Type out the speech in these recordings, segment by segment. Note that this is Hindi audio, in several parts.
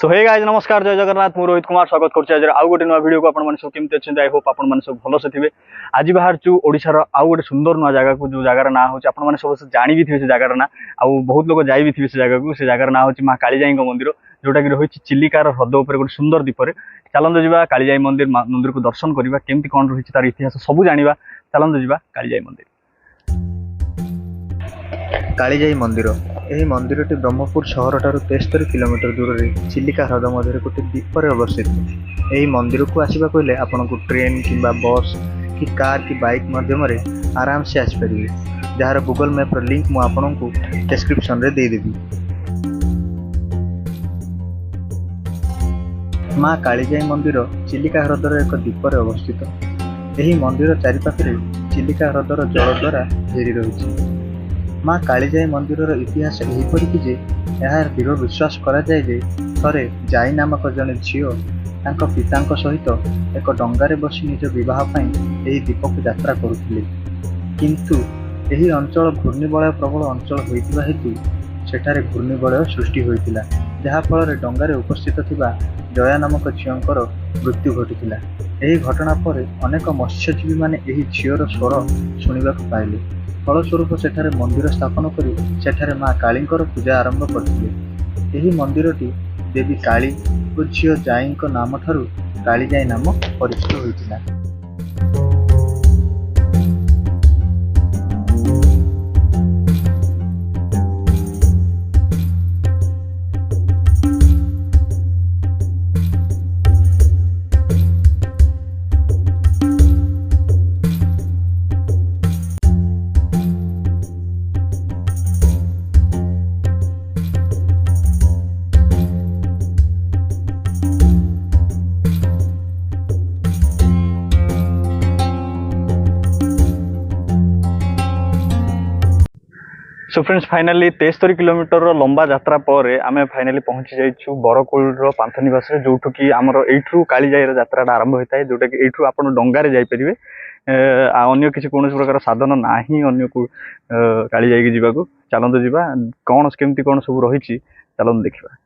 सो हे गाइस नमस्कार जय जगन्नाथ मु रोहित कुमार स्वागत करछि आज आउ गोटे नुआ वीडियो को आपण मन सब केमते अछि आई होप आपण मन सब भलो से थिबे। आज बाहर छु ओडिसा रो आउ गोटे सुंदर नुआ जगह को जो जगह ना होछि आपण मन सब जानि भी थिबे से जगह ना आउ बहुत लोग जाई भी थिबे से जगह को। से जगह ना होछि मा कालीजाई को मंदिर जोटा कि रहिछि चिलिका रो ह्रद ऊपर गोटे सुंदर द्वीप रे। चलंदो जिबा कालीजाई मंदिर को दर्शन करबा केमती कोन रहिछि तार इतिहास सब जानिबा। चलंदो जिबा कालीजाई मंदिर। कालीजाई मंदिर यह मंदिरटी ब्रह्मपुर सहर ठारू 73 किलोमीटर दूर में चिलिका ह्रद मध्य गोटे द्वीपर अवस्थित। यही मंदिर को आसवा कहले आपन को ट्रेन कि बस कि कार कि बाइक मध्यम आराम से आसपारे जार गूगल मैप्र लिंक मुझे आपन को डिस्क्रिप्शन रे देदेवी। माँ कालीजाई मंदिर चिलिका ह्रदर एक द्वीपर अवस्थित। यही मंदिर चारिपाखे चिलिका ह्रदर जल द्वारा घेरी रही। माँ कालीजाई मंदिर इतिहास यहीपरि कि यार दृढ़ विश्वास करा जाए जे थरे जाई नामक जड़े झील पिता सहित एक डंगारे बसी निज विवाह यही द्वीप को यात्रा करुले। किंतु यही अंचल घूर्णिबलय प्रबल अंचल होइतिबा हेतु सेठारे घूर्णिबलय सृष्टि होइतिला जहाँफल डंगारे उपस्थित थिबा जया नामक झीलंकर मृत्यु घटितिला। यही घटना पर अनेक मत्स्यजीवी माने यही झीर स्वर शुणा पाइले। फलस्वरूप सेठारे मंदिर स्थापन करी सेठारे माँ कालींकर पूजा आरंभ करथिले। यही मंदिरटी देवी काली और झील जाई नाम ठारू कालीजाई नाम परिचित होइतिला। सो फ्रेंड्स फाइनली 73 किलोमीटर लंबा यात्रा पर आम फाइनली पहुंची जाइछु बरकुल पांथनिवास जो कि आमर एठू कालीजाई यात्रा आरंभ होता है जोटा कि एठू आपण डंगारे जाई परिबे। अन्य किसी कौन प्रकार साधन ना ही अन्य को कालीजाई की जीवाकू। चलंतु जीवा कौन केमती कौन सब रही चलंतु देखिबा।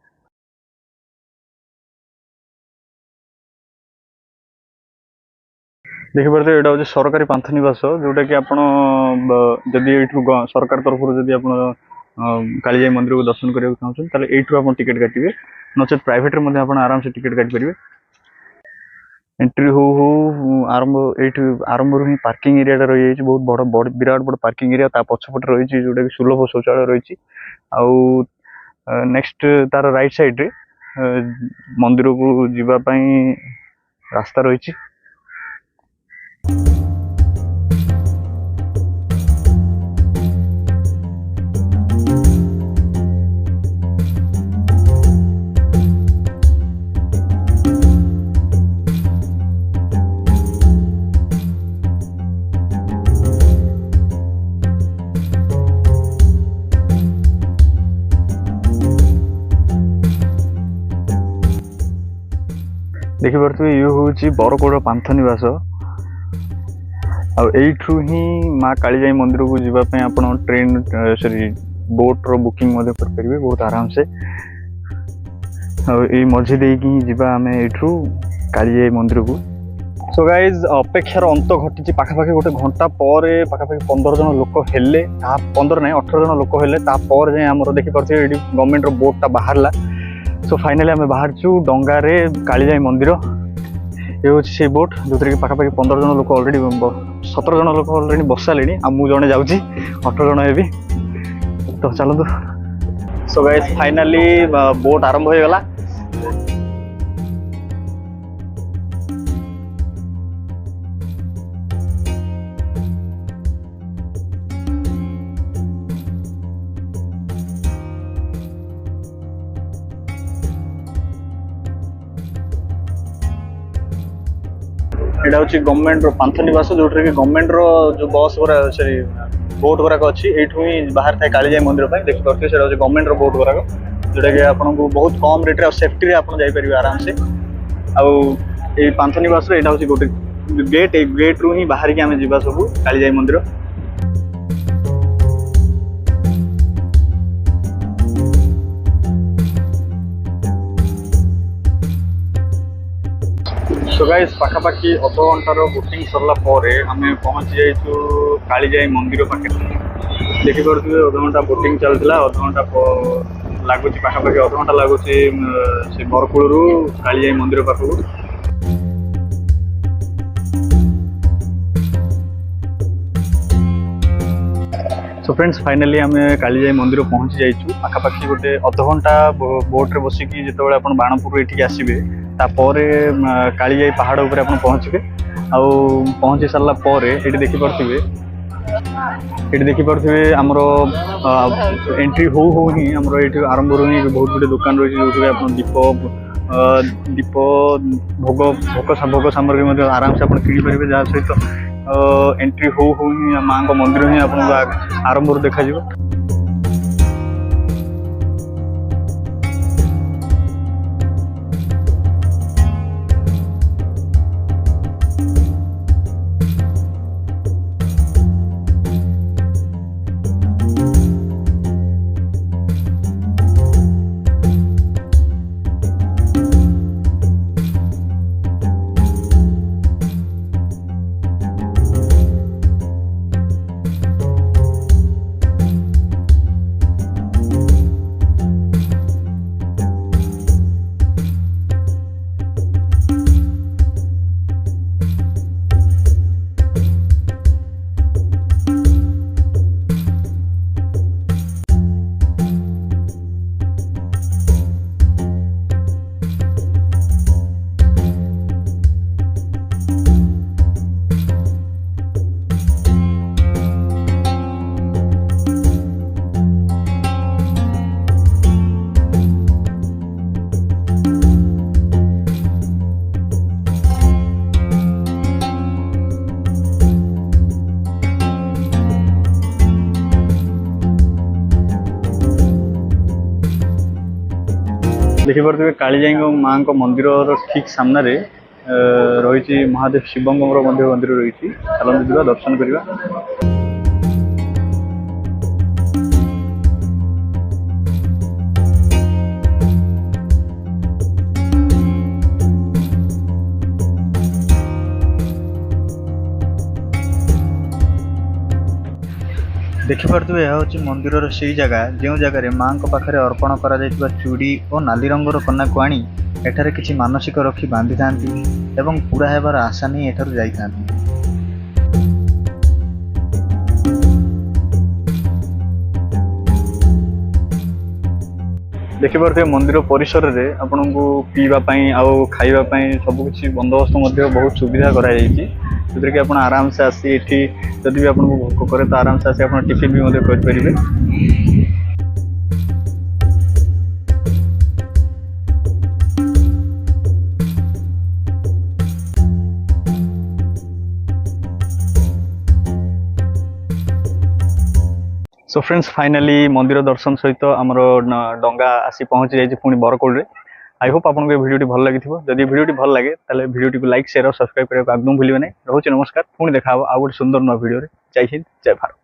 देखिए यहाँ हूँ सरकारी पांथनिवास जोटा कि आप सरकार तरफ जब कालीजाई मंदिर को दर्शन करने चाहते यू आप टिकेट काटे नचेत प्राइवेट आराम से टिकेट काटी पारे। एंट्री हो आरंभ आरंभ रू ही पार्किंग एरिया रही है बहुत बड़ विराट बड़ पार्किंग एरिया पछपटे रही जोटा कि सुलभ शौचालय रही। आउ नेक्स्ट तार राइट साइड रे मंदिर को जीवाई रास्ता रही। देखिपे ये हूँ बरकुल पांथनिवास आठू ही माँ कालीजाई मंदिर को जीवाई आप ट्रेन सॉरी बोट रो बुकिंग कर पारे बहुत आराम से। मझी देकी जीवा आम एठू कालीजाई मंदिर को। सो गाइज अपेक्षार अंत घटी पाखापाखि गोटे घंटा पर पाखापाखि 15 जन लोक हेले 15 ना 18 जन लोक हेले जाए आम देखिपे ये गवर्नमेंट रो बोटा बाहरला। सो फाइनाली आम बाहरचु डंगारे कालीजाई मंदिर। ये हूँ से बोट जो कि पाखापाखि 15 जन लोक अलरेडी 17 जन लोक अलरेडी बस सारे मुझे जड़े जाऊँगी 18 जन हेबी तो चलतु। सो गाइस फाइनाली बोट आरंभ हो गला। यहाँ हूँ गवर्नमेंट पांथनिवास जो कि गवर्नमेंट जो बस गुरा सॉरी बोट गुराक अच्छी यू ही बाहर थाए कालीजाई मंदिर देखिए से गवर्नमेंट बोट गुराक जोटा कि आपको बहुत कम रेट्रे सेफ्टी आप जापर आराम से। आउ पांथनिवास यहाँ हूँ गोटे गेट गेट रू ही बाहर की आम जा सब कालीजाई मंदिर। सो गाइस पाखापाखि अध घंटार बोटिंग सरला आम पहुँची जाइछु कालीजाई मंदिर पाखे। देखिपे अध घंटा बोटिंग चलता अध घंटा लगुच पाखापाखि अध घंटा लगुच से बरकुल कालीजाई मंदिर पाखक। सो फ्रेंड्स फाइनाली आम कालीजाई मंदिर पहुँची जाइछु। पाखापाखि गोटे अध घंटा बोट्रे बसिकी जिते आप बाणपुर ये आसबे तापर कालीजाई पहाड़ उपर आप पहुँचे। आउ पहुँची सारापर ये देखिपे आमर एंट्री हो ही आमर ये आरंभ रू ही बहुत गुटे दुकान रही है जो आप दीप भोग भोग सामग्री आराम से आप किनीपारे जहाँ सहित एंट्री हो ही माँ का मंदिर ही आपको आरंभ देखा। देखिपे कालीजाई माँ मंदिर ठीक सामने रही महादेव शिव मंदिर रही। चलते जा दर्शन करवा। देखिपे यह हूँ मंदिर से जगह जो जगह माँ पाखे अर्पण कर चूड़ी और नाली रंगर कन्या को आनी एठारे किसी मानसिक रखी बांधि था एवं पूरा हेबार आशा नहीं एठार जाता। देखिपे मंदिर परिसर में आपन को पीवाई आउ खावाई सबकि बंदोबस्त बहुत सुविधा कराई जो कि आप आराम से आसी एठी जदि भी आपको भोक करे तो आराम से आसी आप टिफिन भी करें। सो फ्रेंड्स फाइनाली मंदिर दर्शन सहित आमर डंगा आसी पहुँची जाइए पुणी बरकुल। आई होप आपको ये वीडियो भल लगी जदि वीडियो भल लगे ताले वीडियो को लाइक शेयर और सब्सक्राइब करने को एकदम भूलिए नहीं। रोचे नमस्कार पुणी देखा आउ गोटे सुंदर नुआ वीडियो। जय हिंद जय भारत।